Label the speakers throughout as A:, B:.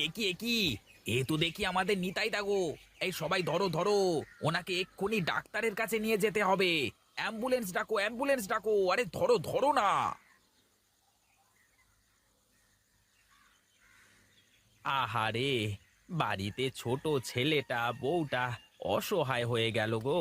A: এ কি এ তো দেখি আমাদের নিতাই দাগো। এই সবাই ধরো ধরো, ওনাকে এক্ষুনি ডাক্তারের কাছে নিয়ে যেতে হবে। অ্যাম্বুলেন্স ডাকো, অ্যাম্বুলেন্স ডাকো, আরে ধরো ধরো না। আহারে, বাড়িতে ছোট ছেলেটা বউটা অসহায় হয়ে গেল গো।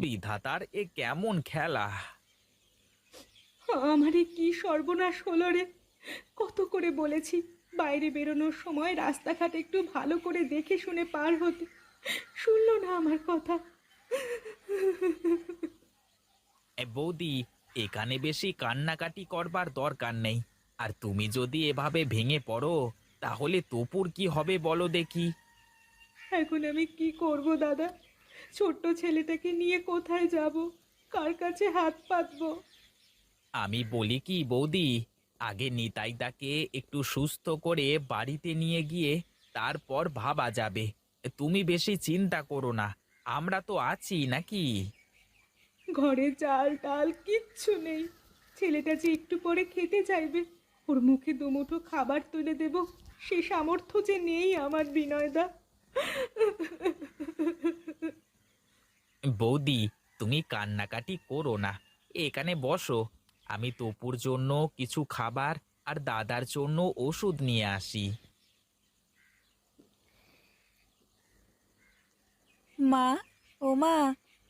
A: বিধাতার এ কেমন খেলা!
B: আমারে কি সর্বনাশ হলো রে! কত করে বলেছি বাইরে বেরোনোর সময় রাস্তাঘাট একটু ভালো করে দেখে শুনে পার হতে, শুনলো না আমার কথা।
A: বৌদি, এখানে বেশি কান্নাকাটি করবার দরকার নেই। আর তুমি যদি এভাবে ভেঙে পড়ো, তাহলে তপুর কি হবে বলো দেখি।
B: এখন আমি কি করব দাদা? ছোট্ট ছেলেটাকে নিয়ে কোথায় যাব? কার কাছে হাত পাতবো?
A: আমি বলি কি বৌদি, আগে নিতাইদাকে একটু সুস্থ করে বাড়িতে নিয়ে গিয়ে তারপর ভাবা যাবে। তুমি বেশি চিন্তা করো না, আমরা তো আছি নাকি।
B: ঘরে চাল ডাল কিচ্ছু নেই। ছেলেটা যে একটু পরে খেতে চাইবে, ওর মুখে দুমুঠো খাবার তুলে দেব, সে সামর্থ্য যে নেই আমার বিনয়দা।
A: বৌদি, তুমি কান্নাকাটি করো না, এখানে বসো। আমি তপুর জন্য কিছু খাবার আর দাদার জন্য ওষুধ নিয়ে আসি।
C: মা, ও মা,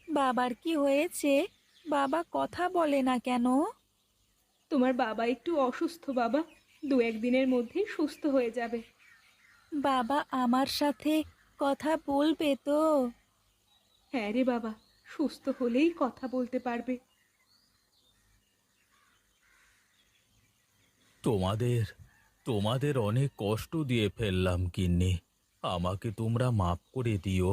C: বাবার কি হয়েছে? বাবা কথা বলে না কেন?
B: তোমার বাবা একটু অসুস্থ বাবা, দু একদিনের মধ্যেই সুস্থ হয়ে যাবে।
C: বাবা আমার সাথে কথা বলবে তো?
B: হ্যাঁ রে বাবা, সুস্থ হলেই কথা বলতে পারবে।
D: তোমাদের তোমাদের অনেক কষ্ট দিয়ে ফেললাম গিন্নি। আমাকে তোমরা মাফ করে দিও।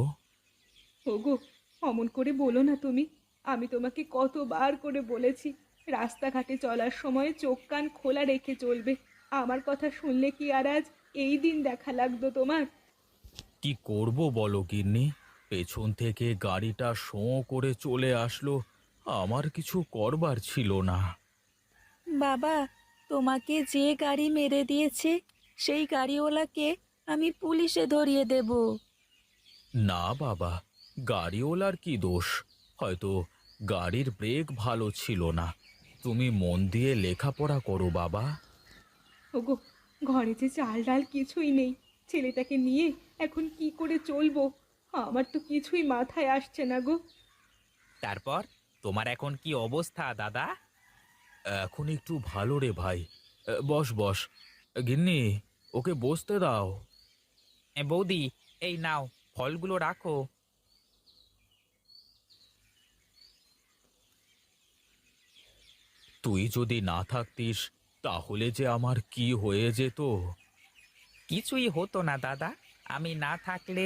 B: ওগো, অমন করে বলো না তুমি। আমি তোমাকে কতবার করে বলেছি রাস্তাঘাটে চলার সময় চোখ কান খোলা রেখে চলবে। আমার কথা শুনলে কি আর আজ এই দিন দেখা লাগতো তোমার?
D: কি করব বলো গিন্নি? পেছন থেকে গাড়িটা শোঁ করে চলে আসলো, আমার কিছু করবার ছিল না।
C: বাবা, তোমাকে যে গাড়ি মেরে দিয়েছে সেই গাড়িওয়ালাকে আমি পুলিশে ধরিয়ে দেব।
D: না বাবা, গাড়িওয়ালার কি দোষ? হয়তো গাড়ির ব্রেক ভালো ছিল না। তুমি মন দিয়ে লেখাপড়া করো বাবা।
B: ওগো, ঘরে যে চাল ডাল কিছুই নেই, ছেলেটাকে নিয়ে এখন কি করে চলবো? আমার তো কিছুই মাথায় আসছে না গো।
A: তারপর তোমার এখন কি অবস্থা দাদা?
D: এখন একটু ভালো রে ভাই। বস বস। গিন্নি, ওকে বসতে দাও।
A: বৌদি, এই নাও, ফলগুলো রাখো।
D: তুই যদি না থাকতিস, তাহলে যে আমার কি হয়ে যেত।
A: কিছুই হতো না দাদা, আমি না থাকলে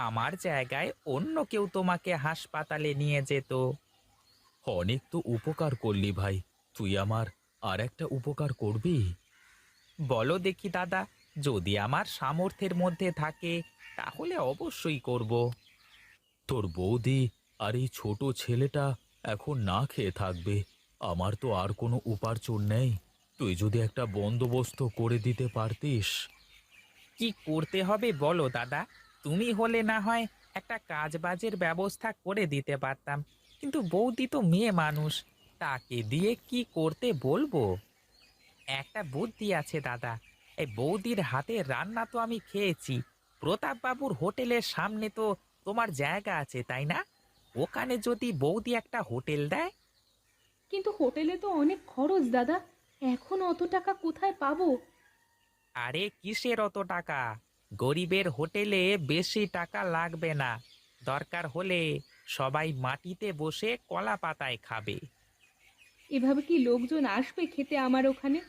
A: আমার জায়গায় অন্য কেউ তোমাকে হাসপাতালে নিয়ে যেত।
D: অনেক তো উপকার করলি ভাই, তুই আমার আর একটা উপকার করবি।
A: বলো দেখি দাদা, যদি আমার সামর্থ্যের মধ্যে থাকে তাহলে অবশ্যই করব।
D: তোর বৌদি আর এই ছোট ছেলেটা এখন না খেয়ে থাকবে। আমার তো আর কোনো উপার্জন নেই। তুই যদি একটা বন্দোবস্ত করে দিতে পারতিস।
A: কি করতে হবে বলো দাদা? তুমি হলে না হয় একটা কাজবাজের ব্যবস্থা করে দিতে পারতাম, কিন্তু বৌদি তো মেয়ে মানুষ, তাকে দিয়ে কি করতে বলবো? একটা বুদ্ধি আছে দাদা, এই বৌদির হাতে রান্না তো আমি খেয়েছি। প্রতাপবাবুর হোটেলের সামনে তো তোমার জায়গা আছে তাই না? ওখানে যদি বৌদি একটা হোটেল দেয়।
B: কিন্তু হোটেলে তো অনেক খরচ দাদা, এখন অত টাকা কোথায় পাবো?
A: আরে কিসের অত টাকা? গরিবের হোটেলে বেশি টাকা লাগবে না। দরকার হলে সবাই মাটিতে বসে কলা পাতায় খাবে।
B: এভাবে কি লোকজন আসবে খেতে আমার ওখানে?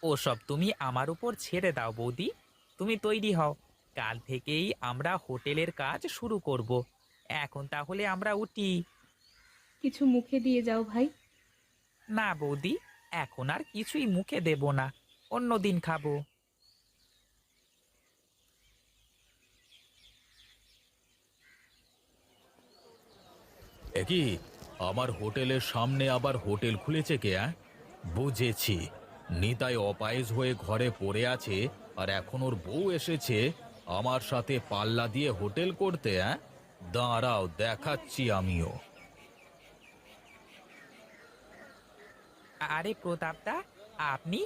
A: ওসব তুমি আমার উপর ছেড়ে দাও বৌদি, তুমি তৈরি হও। কাল থেকেই আমরা হোটেলের কাজ শুরু করব। এখন তাহলে আমরা উঠি।
B: কিছু মুখে দিয়ে যাও ভাই।
A: না বৌদি, এখন আর কিছুই মুখে দেব না, অন্যদিন খাবো।
D: একই, আমার হোটেলের সামনে আবার হোটেল খুলেছে কে? বুঝেছি, নিতাই অপায়েজ হয়ে ঘরে পড়ে আছে, আর এখন ওর বউ এসেছে আমার সাথে পাল্লা দিয়ে হোটেল করতে। হ্যাঁ, দাঁড়াও দেখাচ্ছি আমিও।
A: আরে প্রতাপদা, আপনি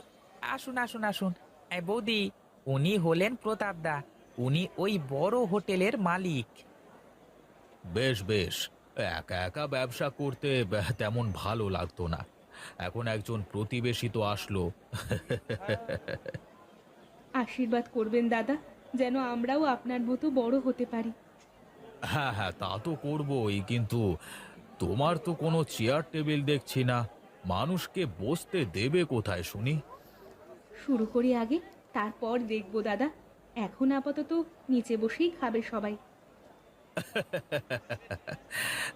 A: আসুন আসুন আসুন। বৌদি, উনি হলেন প্রতাপদা। উনি ওই বড় হোটেলের মালিক।
D: বেশ বেশ, একা একা ব্যবসা করতে তেমন ভালো লাগতো না। এখন একজন প্রতিবেশী তো আসলো।
B: আশীর্বাদ করবেন দাদা, যেন আমরাও আপনার মতো বড় হতে পারি।
D: হ্যাঁ হ্যাঁ, তা তো করবই, কিন্তু তোমার তো কোনো চেয়ার টেবিল দেখছি না। মানুষকে বসতে দেবে কোথায় শুনি?
B: শুরু করি আগে, তারপর দেখবো দাদা। এখন আপাতত নিচে বসেই খাবে সবাই।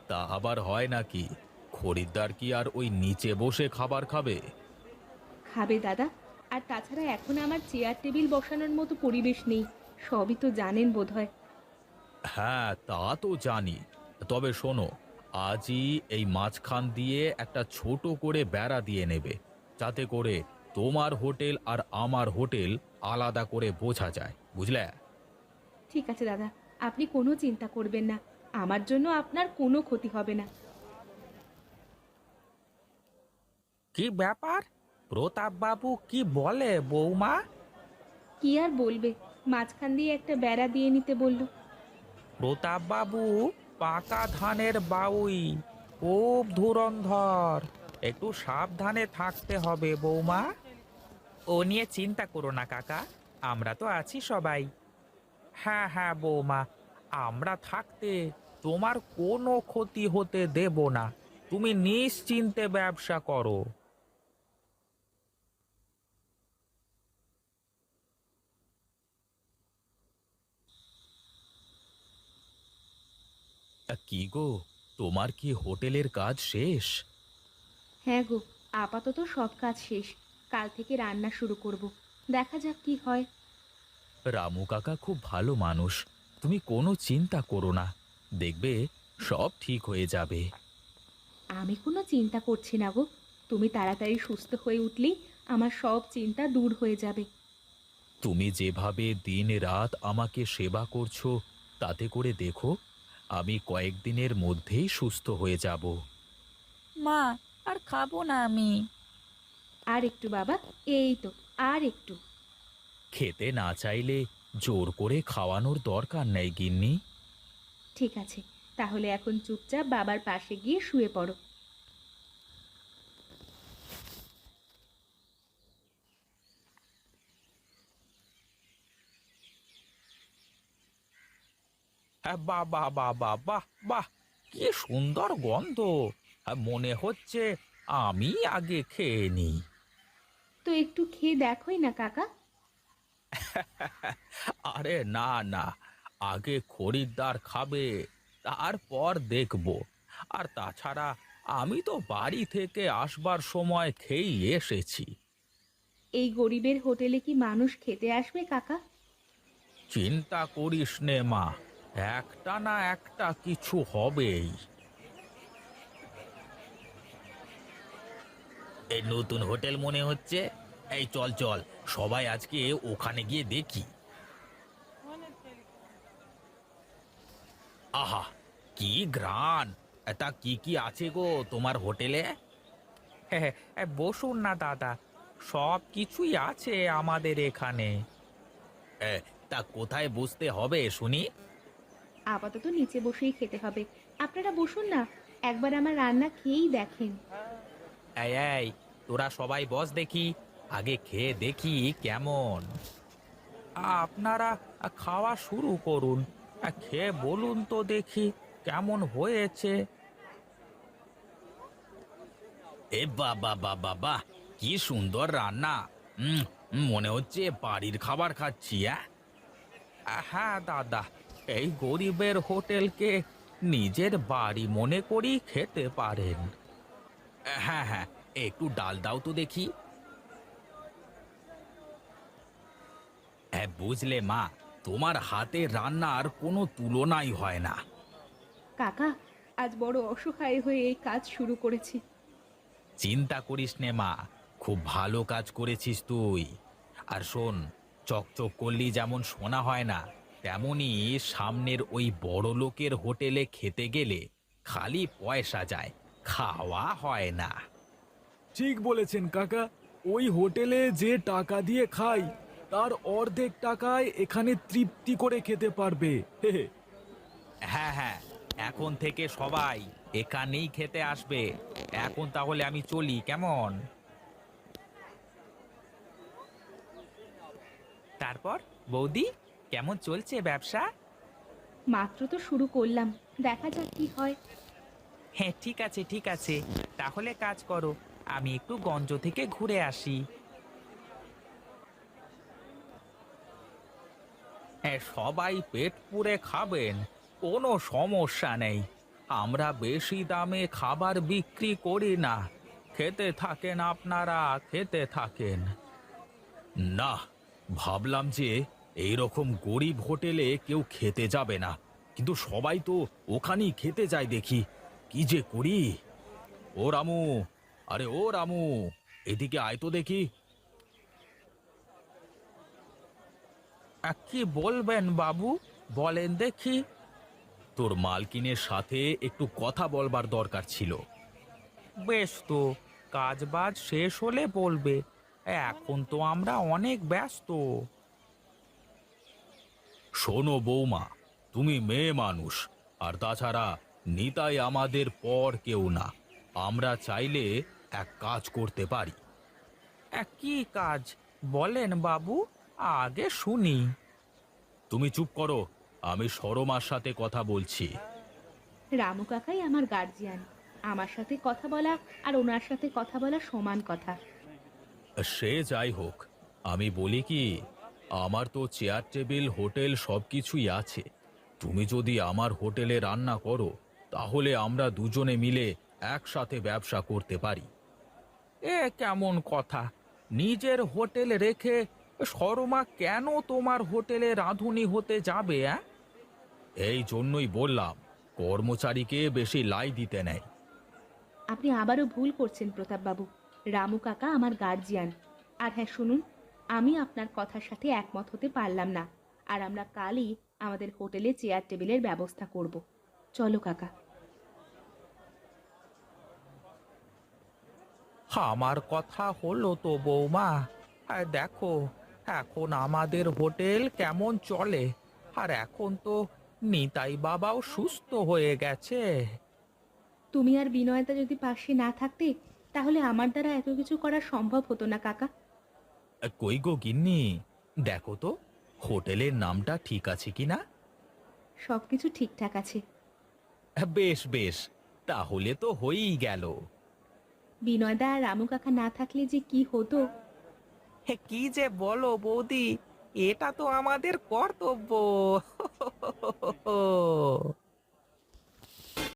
D: তা আবার হয় নাকি? খরিদ্দার কি আর ওই নিচে বসে খাবার খাবে?
B: খাবে দাদা। আর তাছাড়া এখন আমার চেয়ার টেবিল বসানোর মতো পরিবেশ নেই, সবই তো জানেন বোধহয়।
D: হ্যাঁ, তা তো জানি। তবে শোনো, আজই এই মাঝখান দিয়ে একটা ছোট করে বেড়া দিয়ে নেবে, যাতে করে তোমার হোটেল আর আমার হোটেল আলাদা করে বোঝা যায়, বুঝলে?
B: ঠিক আছে দাদা, আপনি কোনো চিন্তা করবেন না, আমার জন্য আপনার কোনো ক্ষতি হবে না।
A: কি ব্যাপার? প্রতাপ বাবু কি বলে বৌমা?
B: কি আর বলবে, মাঝখান দিয়ে একটা বেড়া দিয়ে নিতে বলল।
A: প্রতাপ বাবু পাকা ধানের বাউই, খুব ধুরন্ধর। একটু সাবধানে থাকতে হবে বৌমা। ও নিয়ে চিন্তা করো না কাকা, আমরা তো আছি সবাই। হ্যাঁ হ্যাঁ বৌমা, আমরা থাকতে তোমার কোনো ক্ষতি হতে দেব না। তুমি নিশ্চিন্তে ব্যবসা করো।
D: কি গো, তোমার কি হোটেলের কাজ শেষ?
B: হ্যাঁ গো, আপাতত সব কাজ শেষ। কাল থেকে রান্না শুরু করব, দেখা যাক কি হয়।
D: রামু কাকা খুব ভালো মানুষ, তুমি কোনো চিন্তা করো না, দেখবে সব ঠিক হয়ে যাবে।
B: আমি কোনো চিন্তা করছি না গো, তুমি তাড়াতাড়ি সুস্থ হয়ে উঠলেই আমার সব চিন্তা দূর হয়ে যাবে।
D: তুমি যেভাবে দিন রাত আমাকে সেবা করছো, তাতে করে দেখো আমি কয়েকদিনের মধ্যেই সুস্থ হয়ে যাব।
C: মা, আর খাবো না আমি।
B: আর একটু বাবা, এই তো, আর একটু।
D: খেতে না চাইলে জোর করে খাওয়ানোর দরকার নেই গিন্নি।
B: ঠিক আছে, তাহলে এখন চুপচাপ বাবার পাশে গিয়ে শুয়ে পড়ো।
A: হ্যাঁ, বাহ বাহ বাহ বাহ বাহ বাহ, কি সুন্দর গন্ধ। মনে হচ্ছে আমি আগে খেয়ে নিই।
B: তো একটু খেয়ে দেখোই না কাকা।
A: আরে না না, আগে খরিদ্দার খাবে, তারপর দেখব। আর তাছাড়া আমি তো বাড়ি থেকে আসবার সময় খেয়েই এসেছি।
B: এই গরিবের হোটেলে কি মানুষ খেতে আসবে কাকা?
A: চিন্তা করিস নে মা, একটা না একটা কিছু হবেই। এই নতুন হোটেল মনে হচ্ছে। এই চল চল, সবাই আজকে ওখানে গিয়ে দেখি। আহা, কি ঘ্রাণ! তা কি কি আছে গো তোমার হোটেলে? বসুন না দাদা, সব কিছুই আছে আমাদের এখানে। তা কোথায় বসতে হবে শুনি?
B: আপাতত নিচে বসেই খেতে হবে, আপনারা বসুন না, একবার আমার রান্না খেয়েই দেখেন।
A: এই এই, তোরা সবাই বস দেখি, আগে খেয়ে দেখি কেমন। আপনারা খাওয়া শুরু করুন, খেয়ে বলুন তো দেখি কেমন হয়েছে। এ বাবা বাবা বাহ, কি সুন্দর রান্না! মনে হচ্ছে বাড়ির খাবার খাচ্ছি। হ্যাঁ দাদা, এই গরিবের হোটেলকে নিজের বাড়ি মনে করি খেতে পারেন। হ্যাঁ হ্যাঁ, একটু ডাল দাও তো দেখি। হ্যাঁ, বুঝলে মা, তোমার হাতের রান্নার কোনো তুলনাই হয় না।
B: কাকা, আজ বড় অসহায় হয়ে এই কাজ শুরু করেছি।
A: চিন্তা করিস নে মা, খুব ভালো কাজ করেছিস তুই। আর শোন,
D: চকচক করলি যেমন শোনা হয় না, তেমনি সামনের ওই বড় লোকের হোটেলে খেতে গেলে খালি পয়সা যায়, খাওয়া হয় না।
E: ঠিক বলেছেন কাকা। ওই হোটেলে যে টাকা দিয়ে খাই তার অর্ধেক টাকায় এখানে তৃপ্তি করে খেতে পারবে। হে হে।
A: হ্যাঁ হ্যাঁ, এখন থেকে সবাই এখানেই খেতে আসবে। এখন তাহলে আমি চলি, কেমন? তারপর বৌদি, কেমন চলছে ব্যবসা?
B: মাত্র তো শুরু করলাম, দেখা যাক কি হয়।
A: হ্যাঁ ঠিক আছে ঠিক আছে, তাহলে কাজ করো, আমি একটু গঞ্জ থেকে ঘুরে আসি। হ্যাঁ, সবাই পেট পুরে খাবেন, কোনো সমস্যা নেই। আমরা বেশি দামে খাবার বিক্রি করি না। খেতে থাকেন আপনারা, খেতে থাকেন।
D: না, ভাবলাম যে এই রকম গরিব হোটেলে কেউ খেতে যাবে না, কিন্তু সবাই তো ওখানেই খেতে যায় দেখি। কি যে করি! ও রামু, আরে ও রামু, এদিকে আয় তো দেখি।
A: কি বলবেন বাবু, বলেন দেখি।
D: তোর মালকিনের সাথে একটু কথা বলবার দরকার ছিল।
A: বেশ তো, কাজ বাজ শেষ হলে বলবে, এখন তো আমরা অনেক ব্যস্ত।
D: শোনো বৌমা, তুমি মেয়ে মানুষ, আর তাছাড়া নিতাই আমাদের পর কেউ না। আমরা চাইলে এক কাজ করতে পারি।
A: কি কাজ বলেন বাবু, আগে শুনি।
D: তুমি চুপ করো, আমি সরমার সাথে কথা বলছি।
B: রামু কাকাই আমার গার্জিয়ান, আমার সাথে কথা বলা আর ওনার সাথে কথা বলা সমান কথা।
D: সে যাই হোক, আমি বলি কি, আমার তো চেয়ার টেবিল হোটেল সবকিছুই আছে। তুমি যদি আমার হোটেলে রান্না করো, তাহলে আমরা দুজনে মিলে একসাথে ব্যবসা করতে পারি।
A: এ কেমন কথা, নিজের হোটেল রেখে শর্মা কেন তোমার হোটেলে রাঁধুনি হতে যাবে?
D: এই জন্যই বললাম, কর্মচারীকে বেশি লাই দিতে নেই।
B: আপনি আবারও ভুল করছেন প্রতাপবাবু, রামু কাকা আমার গার্জিয়ান। আর হ্যাঁ শুনুন, আমি আপনার কথার সাথে একমত হতে পারলাম না, আর আমরা কালই আমাদের হোটেলে চেয়ার টেবিলের ব্যবস্থা করব। চলো কাকা।
A: আমার কথা হলো তো বৌমা, আর দেখো এখন আমাদের হোটেল কেমন চলে। আর এখন তো নিতাই বাবাও সুস্থ হয়ে গেছে।
B: তুমি আর বিনয়তা যদি পাশে না থাকতে, তাহলে আমার দ্বারা এত কিছু করা সম্ভব হতো না কাকা।
D: কই গো গিন্নি, দেখো তো হোটেলের নামটা ঠিক আছে কিনা।
B: সবকিছু ঠিকঠাক আছে।
D: বেশ বেশ, তাহলে তো হয়েই গেল।
B: বিনয়দা আর রামু কাকা না থাকলে যে কি হতো।
A: কি যে বলো বৌদি, এটা তো আমাদের কর্তব্য।